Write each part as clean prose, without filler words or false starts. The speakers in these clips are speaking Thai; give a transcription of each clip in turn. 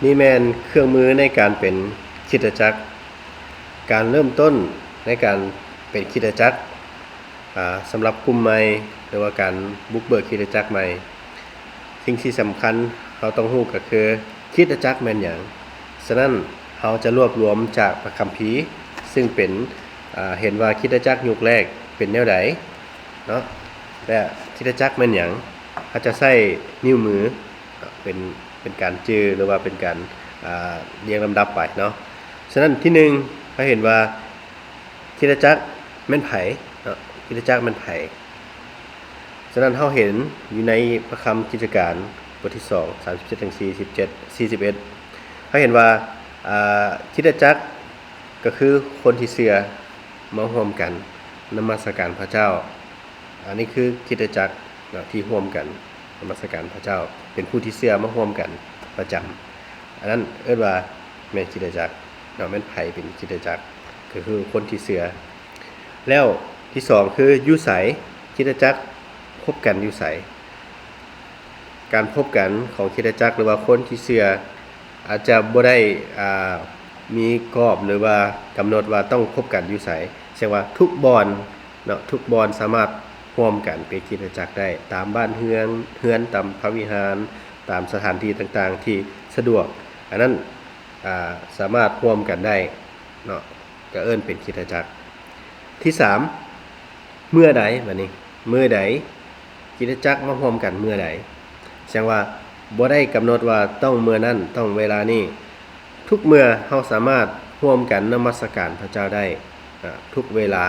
นี่แม่นเครื่องมือในการเป็นคริสตจักรการเริ่มต้นในการเป็นคริสตจักรสำหรับกลุ่มใหม่หรือว่าการบุกเบิกคริสตจักรใหม่สิ่งที่สำคัญเราต้องรู้ก็คือคริสตจักรแม่นหยังฉะนั้นเราจะรวบรวมจากพระคัมภีร์ซึ่งเป็นเห็นว่าคริสตจักรยุคแรกเป็นแนวใดเนาะและคริสตจักรแม่นหยังเขาจะใช้นิ้วมือเป็นการจื้อหรือว่าเป็นการเรียงลำดับไปเนาะฉะนั้นที่หนึ่งเราเห็นว่าคริสตจักรแม่นไผเนาะคริสตจักรแม่นไผฉะนั้นเราเห็นอยู่ในพระคัมภีร์กิจการบทที่2 37ถึง47 41เราเห็นว่าคริสตจักรก็คือคนที่เชื่อมาร่วมกันนมัสการพระเจ้าอันนี้คือคริสตจักรที่ร่วมกันนมัสการพระเจ้าเป็นผู้ที่เชื่อมาร่วมกันประจำอันนั้นเอิ้นว่าแม่นคริสตจักรเนาะแม่นไผเป็นคริสตจักรก็คือคนที่เชื่อแล้วที่2คืออยู่ไสคริสตจักรพบกันอยู่ไสการพบกันของคริสตจักรหรือว่าคนที่เชื่ออาจจะบ่ได้มีกรอบหรือว่ากำหนดว่าต้องพบกันอยู่ไสแสดงว่าทุกบอนเนาะทุกบอนสามารถร่วมกันเป็นคริสตจักรได้ตามบ้านเฮือนตามพระวิหารตามสถานที่ต่างๆที่สะดวกอันนั้นสามารถร่วมกันได้เนาะก็เอิ้นเป็นคริสตจักรที่3เมื่อใดบัดนี้เมื่อใดคริสตจักรมาร่วมกันเมื่อใดแสดงว่าบ่ได้กำหนดว่าต้องเมื่อนั้นต้องเวลานี้ทุกเมื่อเฮาสามารถร่วมกันนมัสการพระเจ้าได้ทุกเวลา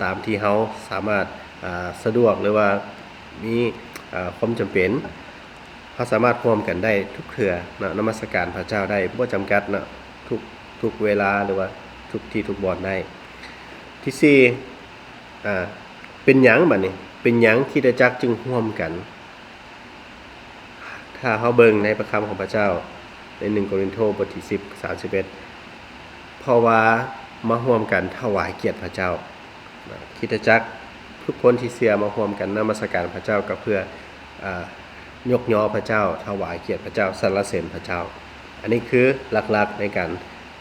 ตามที่เฮาสามารถสะดวกหรือว่ามีความจำเป็นเฮาสามารถร่วมกันได้ทุกเทื่อนมัสการพระเจ้าได้บ่จำกัดนะทุกเวลาหรือว่าทุกที่ทุกบอนได้ที่4เป็นหยังบัดนี้เป็นหยังคริสตจักรจึงร่วมกันถ้าเฮาเบิ่งในพระคำของพระเจ้าใน1โครินธ์บทที่10 31เพราะว่ามาร่วมกันถวายเกียรติพระเจ้าคริสตจักรทุกคนที่เชื่อมาร่วมกันนมัสการพระเจ้าก็เพื่อยกย่อพระเจ้าถวายเกียรติพระเจ้าสรรเสริญพระเจ้าอันนี้คือหลักๆในการ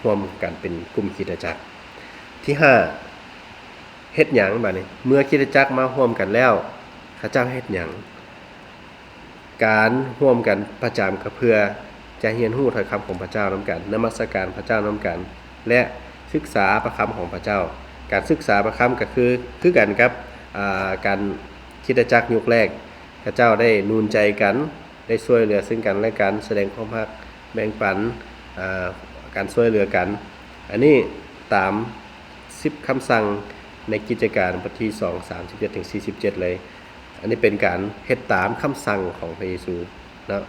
ร่วมกันเป็นกลุ่มคริสตจักรที่5เฮ็ดหยังบัดนี้เมื่อคริสตจักรมาร่วมกันแล้วพระเจ้าเฮ็ดหยังการร่วมกันประจำก็เพื่อจะเรียนรู้ถ้อยคำของพระเจ้านำกันนมัสการพระเจ้านำกันและศึกษาพระคำของพระเจ้าการศึกษาพระคำก็คือกันกับการคริสตจักรยุคแรกพระเจ้าได้นูนใจกันได้ช่วยเหลือซึ่งกันและกันแสดงความรักแบ่งปันการช่วยเหลือกันอันนี้ตาม10คำสั่งในกิจการบทที่2 37ถึง47เลยอันนี้เป็นการเฮ็ดตามคำสั่งของพระเยซูนะ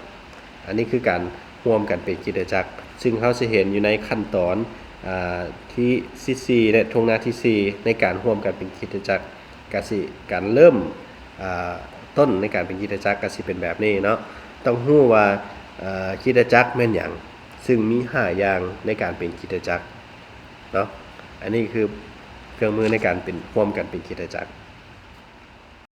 อันนี้คือการร่วมกันเป็นคริสตจักรซึ่งเราสิเห็นอยู่ในขั้นตอนที่4และทงหน้าที่4ในการร่วมกันเป็นคริสตจักรการเริ่มต้นในการเป็นคริสตจักรก็สิเป็นแบบนี้เนาะต้องรู้ว่าคริสตจักรแม่นหยังซึ่งมี5อย่างในการเป็นคริสตจักรเนาะอันนี้คือเครื่องมือในการเป็นร่วมกันเป็นคริสตจักร